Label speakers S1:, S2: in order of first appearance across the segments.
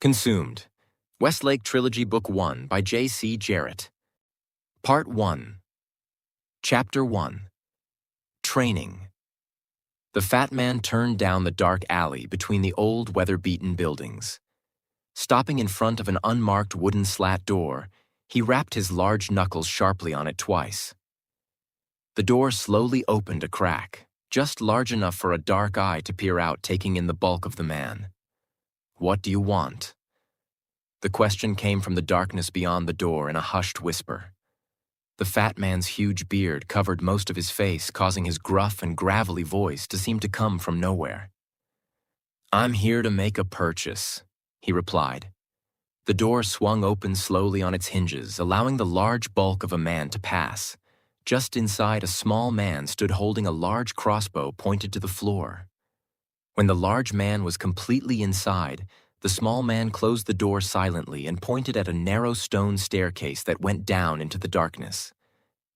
S1: Consumed. Westlake Trilogy Book 1 by J.C. Jarrett. Part 1. Chapter 1. Training. The fat man turned down the dark alley between the old, weather-beaten buildings. Stopping in front of an unmarked wooden slat door, he rapped his large knuckles sharply on it twice. The door slowly opened a crack, just large enough for a dark eye to peer out, taking in the bulk of the man. "What do you want?" The question came from the darkness beyond the door in a hushed whisper. The fat man's huge beard covered most of his face, causing his gruff and gravelly voice to seem to come from nowhere. "I'm here to make a purchase," he replied. The door swung open slowly on its hinges, allowing the large bulk of a man to pass. Just inside, a small man stood holding a large crossbow pointed to the floor. When the large man was completely inside, the small man closed the door silently and pointed at a narrow stone staircase that went down into the darkness.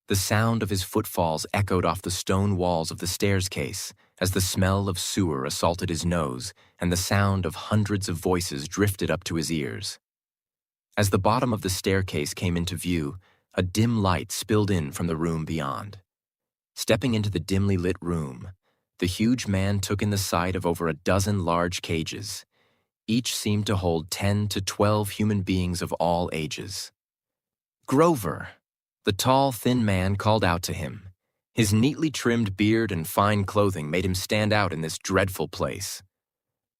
S1: The sound of his footfalls echoed off the stone walls of the staircase as the smell of sewer assaulted his nose and the sound of hundreds of voices drifted up to his ears. As the bottom of the staircase came into view, a dim light spilled in from the room beyond. Stepping into the dimly lit room, the huge man took in the sight of over a dozen large cages. Each seemed to hold 10 to 12 human beings of all ages. "Grover!" The tall, thin man called out to him. His neatly trimmed beard and fine clothing made him stand out in this dreadful place.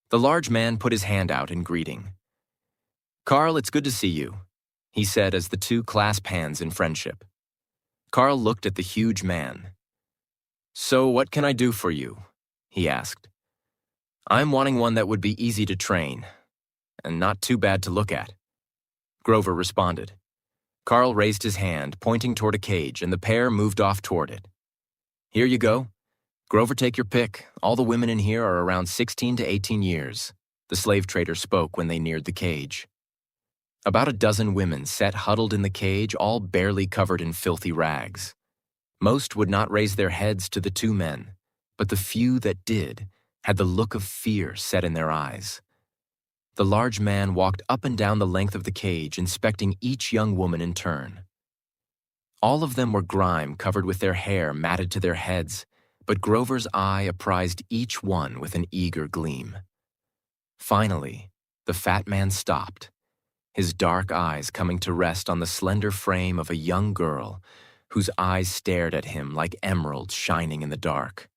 S1: The large man put his hand out in greeting. "Carl, it's good to see you," he said as the two clasped hands in friendship. Carl looked at the huge man. "So what can I do for you?" he asked. "I'm wanting one that would be easy to train, and not too bad to look at," Grover responded. Carl raised his hand, pointing toward a cage, and the pair moved off toward it. "Here you go. Grover, take your pick. All the women in here are around 16 to 18 years, the slave trader spoke when they neared the cage. About a dozen women sat huddled in the cage, all barely covered in filthy rags. Most would not raise their heads to the two men, but the few that did had the look of fear set in their eyes. The large man walked up and down the length of the cage, inspecting each young woman in turn. All of them were grime covered with their hair matted to their heads, but Grover's eye apprised each one with an eager gleam. Finally, the fat man stopped, his dark eyes coming to rest on the slender frame of a young girl whose eyes stared at him like emeralds shining in the dark.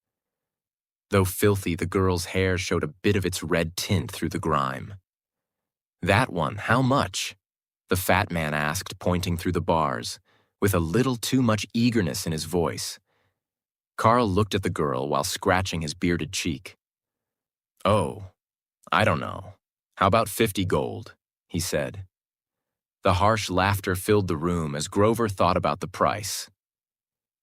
S1: Though filthy, the girl's hair showed a bit of its red tint through the grime. "That one, how much?" the fat man asked, pointing through the bars, with a little too much eagerness in his voice. Carl looked at the girl while scratching his bearded cheek. "Oh, I don't know. How about 50 gold?" he said. The harsh laughter filled the room as Grover thought about the price.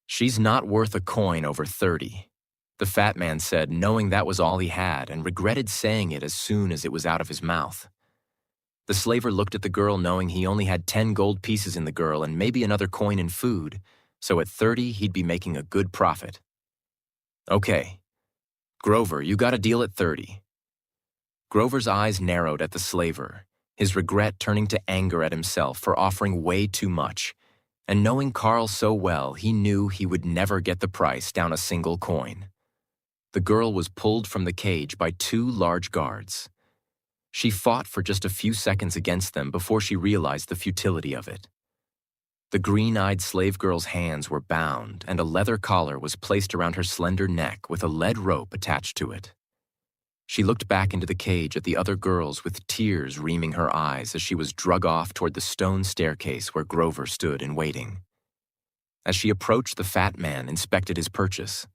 S1: "She's not worth a coin over 30, the fat man said, knowing that was all he had, and regretted saying it as soon as it was out of his mouth. The slaver looked at the girl, knowing he only had 10 gold pieces in the girl and maybe another coin in food, so at 30 he'd be making a good profit. "Okay. Grover, you got a deal at 30. Grover's eyes narrowed at the slaver, his regret turning to anger at himself for offering way too much, and knowing Carl so well, he knew he would never get the price down a single coin. The girl was pulled from the cage by 2 large guards. She fought for just a few seconds against them before she realized the futility of it. The green-eyed slave girl's hands were bound, and a leather collar was placed around her slender neck with a lead rope attached to it. She looked back into the cage at the other girls with tears reaming her eyes as she was drug off toward the stone staircase where Grover stood in waiting. As she approached, the fat man inspected his purchase.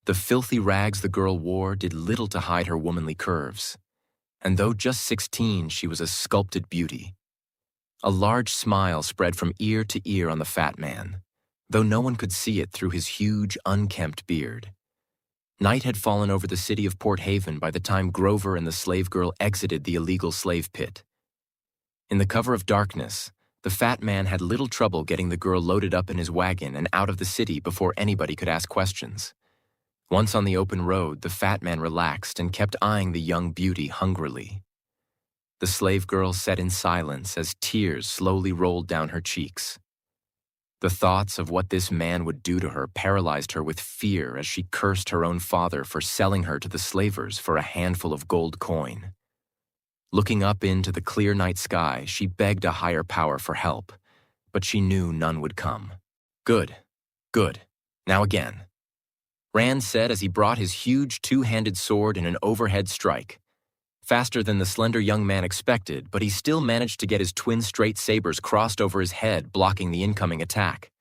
S1: The filthy rags the girl wore did little to hide her womanly curves, and though just 16, she was a sculpted beauty. A large smile spread from ear to ear on the fat man, though no one could see it through his huge, unkempt beard. Night had fallen over the city of Port Haven by the time Grover and the slave girl exited the illegal slave pit. In the cover of darkness, the fat man had little trouble getting the girl loaded up in his wagon and out of the city before anybody could ask questions. Once on the open road, the fat man relaxed and kept eyeing the young beauty hungrily. The slave girl sat in silence as tears slowly rolled down her cheeks. The thoughts of what this man would do to her paralyzed her with fear as she cursed her own father for selling her to the slavers for a handful of gold coin. Looking up into the clear night sky, she begged a higher power for help, but she knew none would come. Good, good, now again, Rand said as he brought his huge two-handed sword in an overhead strike. Faster than the slender young man expected, but he still managed to get his twin straight sabers crossed over his head, blocking the incoming attack.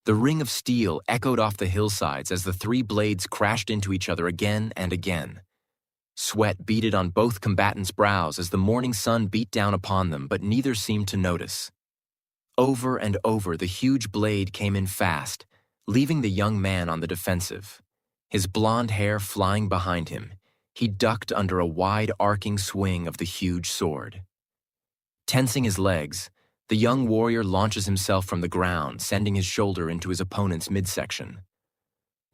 S1: The ring of steel echoed off the hillsides as the three blades crashed into each other again and again. Sweat beaded on both combatants' brows as the morning sun beat down upon them, but neither seemed to notice. Over and over, the huge blade came in fast, leaving the young man on the defensive. His blonde hair flying behind him, he ducked under a wide arcing swing of the huge sword. Tensing his legs, the young warrior launches himself from the ground, sending his shoulder into his opponent's midsection.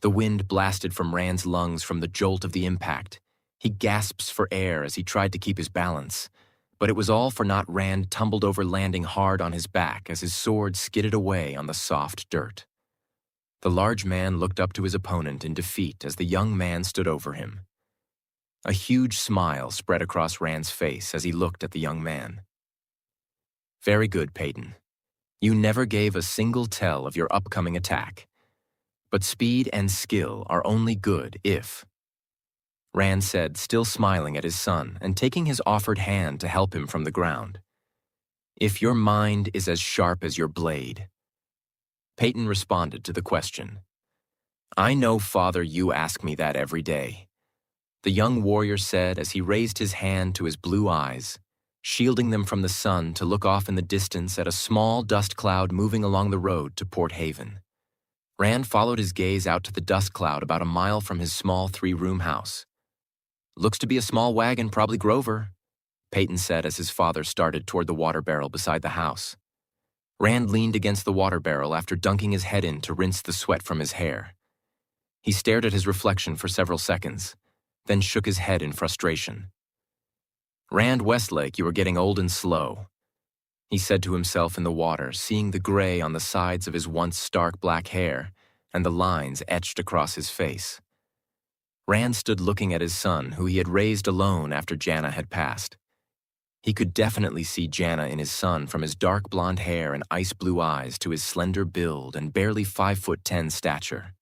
S1: The wind blasted from Rand's lungs from the jolt of the impact. He gasps for air as he tried to keep his balance, but it was all for naught. Rand tumbled over, landing hard on his back as his sword skidded away on the soft dirt. The large man looked up to his opponent in defeat as the young man stood over him. A huge smile spread across Rand's face as he looked at the young man. Very good, Peyton. You never gave a single tell of your upcoming attack. But speed and skill are only good if... Rand said, still smiling at his son and taking his offered hand to help him from the ground. If your mind is as sharp as your blade. Peyton responded to the question. I know, Father, you ask me that every day. The young warrior said as he raised his hand to his blue eyes, shielding them from the sun to look off in the distance at a small dust cloud moving along the road to Port Haven. Rand followed his gaze out to the dust cloud about a mile from his small three-room house. Looks to be a small wagon, probably Grover, Peyton said as his father started toward the water barrel beside the house. Rand leaned against the water barrel after dunking his head in to rinse the sweat from his hair. He stared at his reflection for several seconds, then shook his head in frustration. Rand Westlake, you are getting old and slow, he said to himself in the water, seeing the gray on the sides of his once stark black hair and the lines etched across his face. Rand stood looking at his son, who he had raised alone after Jana had passed. He could definitely see Jana in his son, from his dark blonde hair and ice blue eyes to his slender build and barely 5'10" stature.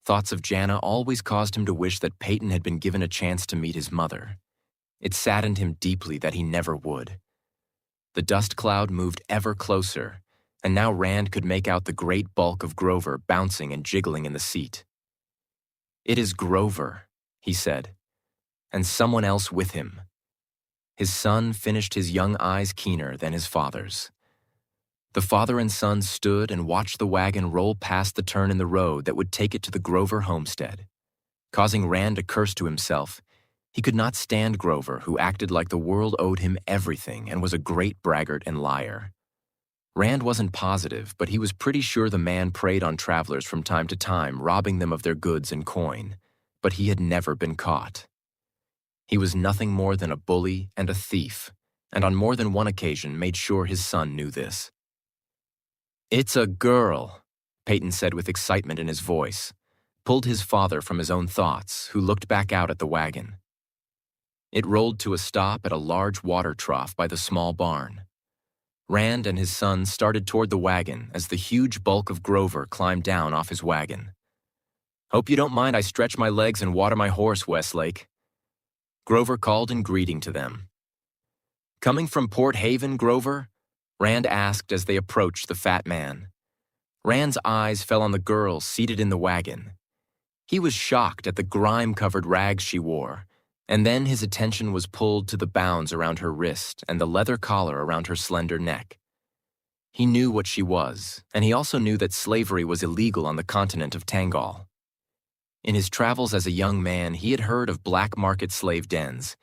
S1: Thoughts of Jana always caused him to wish that Peyton had been given a chance to meet his mother. It saddened him deeply that he never would. The dust cloud moved ever closer, and now Rand could make out the great bulk of Grover bouncing and jiggling in the seat. It is Grover, he said, and someone else with him. His son finished, his young eyes keener than his father's. The father and son stood and watched the wagon roll past the turn in the road that would take it to the Grover homestead. Causing Rand to curse to himself, he could not stand Grover, who acted like the world owed him everything and was a great braggart and liar. Rand wasn't positive, but he was pretty sure the man preyed on travelers from time to time, robbing them of their goods and coin, but he had never been caught. He was nothing more than a bully and a thief, and on more than one occasion made sure his son knew this. It's a girl, Peyton said with excitement in his voice, pulled his father from his own thoughts, who looked back out at the wagon. It rolled to a stop at a large water trough by the small barn. Rand and his son started toward the wagon as the huge bulk of Grover climbed down off his wagon. Hope you don't mind I stretch my legs and water my horse, Westlake. Grover called in greeting to them. Coming from Port Haven, Grover? Rand asked as they approached the fat man. Rand's eyes fell on the girl seated in the wagon. He was shocked at the grime-covered rags she wore, and then his attention was pulled to the bounds around her wrist and the leather collar around her slender neck. He knew what she was, and he also knew that slavery was illegal on the continent of Tangal. In his travels as a young man, he had heard of black market slave dens,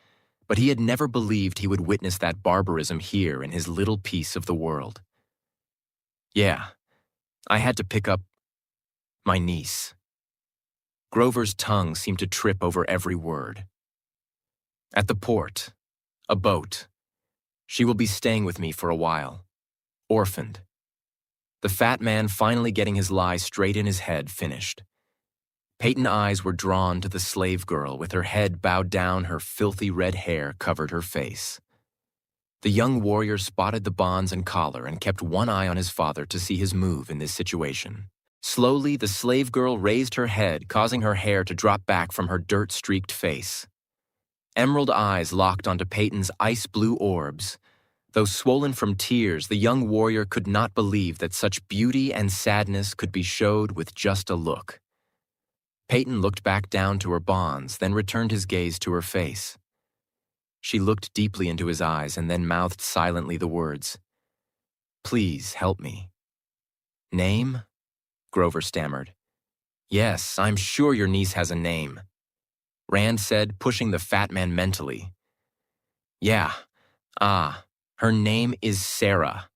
S1: but he had never believed he would witness that barbarism here in his little piece of the world. Yeah, I had to pick up my niece. Grover's tongue seemed to trip over every word. At the port, A boat. She will be staying with me for a while. Orphaned. The fat man, finally getting his lie straight in his head, finished. Peyton's eyes were drawn to the slave girl. With her head bowed down, her filthy red hair covered her face. The young warrior spotted the bonds and collar and kept one eye on his father to see his move in this situation. Slowly, the slave girl raised her head, causing her hair to drop back from her dirt-streaked face. Emerald eyes locked onto Peyton's ice-blue orbs. Though swollen from tears, the young warrior could not believe that such beauty and sadness could be showed with just a look. Peyton looked back down to her bonds, then returned his gaze to her face. She looked deeply into his eyes and then mouthed silently the words, "Please help me." "Name?" Grover stammered. "Yes, I'm sure your niece has a name," Rand said, pushing the fat man mentally. "Yeah, her name is Sarah,"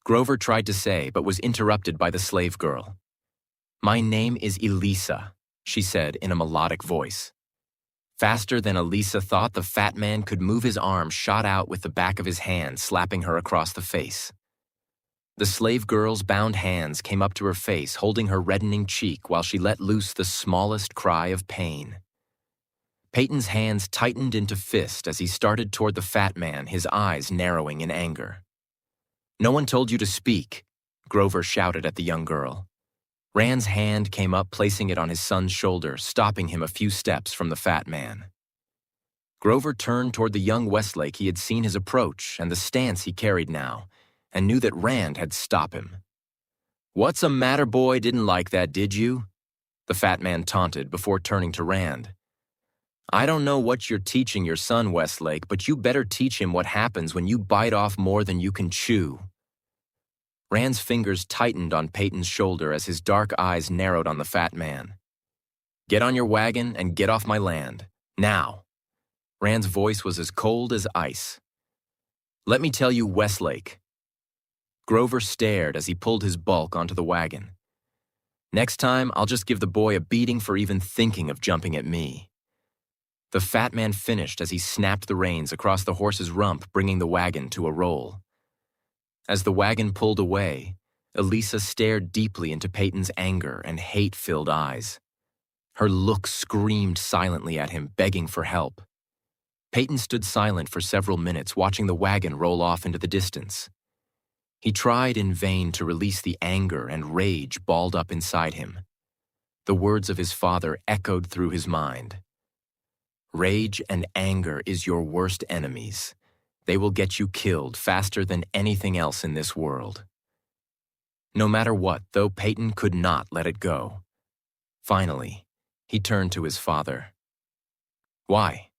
S1: Grover tried to say, but was interrupted by the slave girl. "My name is Elisa," she said in a melodic voice. Faster than Elisa thought, the fat man could move his arm, shot out with the back of his hand, slapping her across the face. The slave girl's bound hands came up to her face, holding her reddening cheek while she let loose the smallest cry of pain. Peyton's hands tightened into fist as he started toward the fat man, his eyes narrowing in anger. "No one told you to speak," Grover shouted at the young girl. Rand's hand came up, placing it on his son's shoulder, stopping him a few steps from the fat man. Grover turned toward the young Westlake. He had seen his approach and the stance he carried now, and knew that Rand had stopped him. "What's the matter, boy? Didn't like that, did you?" The fat man taunted before turning to Rand. "I don't know what you're teaching your son, Westlake, but you better teach him what happens when you bite off more than you can chew." Rand's fingers tightened on Peyton's shoulder as his dark eyes narrowed on the fat man. "Get on your wagon and get off my land. Now." Rand's voice was as cold as ice. "Let me tell you, Westlake." Grover stared as he pulled his bulk onto the wagon. "Next time, I'll just give the boy a beating for even thinking of jumping at me." The fat man finished as he snapped the reins across the horse's rump, bringing the wagon to a roll. As the wagon pulled away, Elisa stared deeply into Peyton's anger and hate-filled eyes. Her look screamed silently at him, begging for help. Peyton stood silent for several minutes, watching the wagon roll off into the distance. He tried in vain to release the anger and rage balled up inside him. The words of his father echoed through his mind. "Rage and anger is your worst enemies. They will get you killed faster than anything else in this world." No matter what, though, Peyton could not let it go. Finally, he turned to his father. "Why?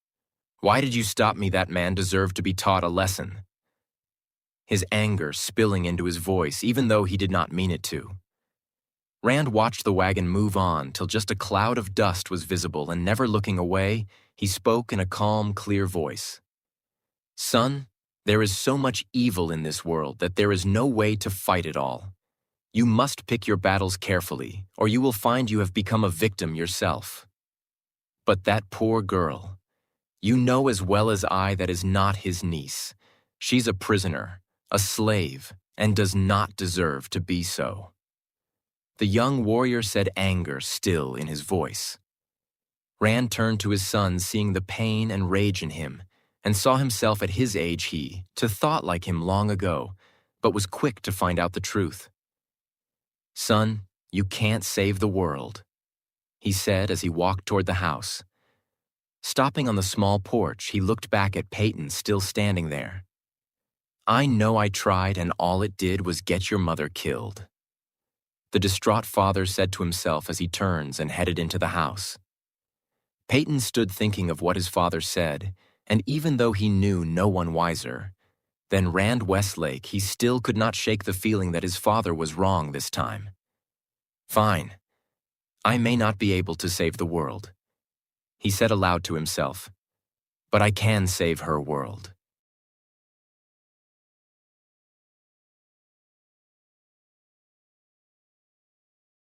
S1: Why did you stop me? That man deserved to be taught a lesson." His anger spilling into his voice, even though he did not mean it to. Rand watched the wagon move on till just a cloud of dust was visible, and never looking away, he spoke in a calm, clear voice. "Son, there is so much evil in this world that there is no way to fight it all. You must pick your battles carefully, or you will find you have become a victim yourself. But that poor girl, you know as well as I that is not his niece. She's a prisoner, a slave, and does not deserve to be so." The young warrior said, anger still in his voice. Rand turned to his son, seeing the pain and rage in him, and saw himself at his age he, to thought like him long ago, but was quick to find out the truth. "Son, you can't save the world," he said as he walked toward the house. Stopping on the small porch, he looked back at Peyton still standing there. "I know I tried, and all it did was get your mother killed," the distraught father said to himself as he turns and headed into the house. Peyton stood thinking of what his father said, and even though he knew no one wiser than Rand Westlake, he still could not shake the feeling that his father was wrong this time. "Fine. I may not be able to save the world," he said aloud to himself, "but I can save her world."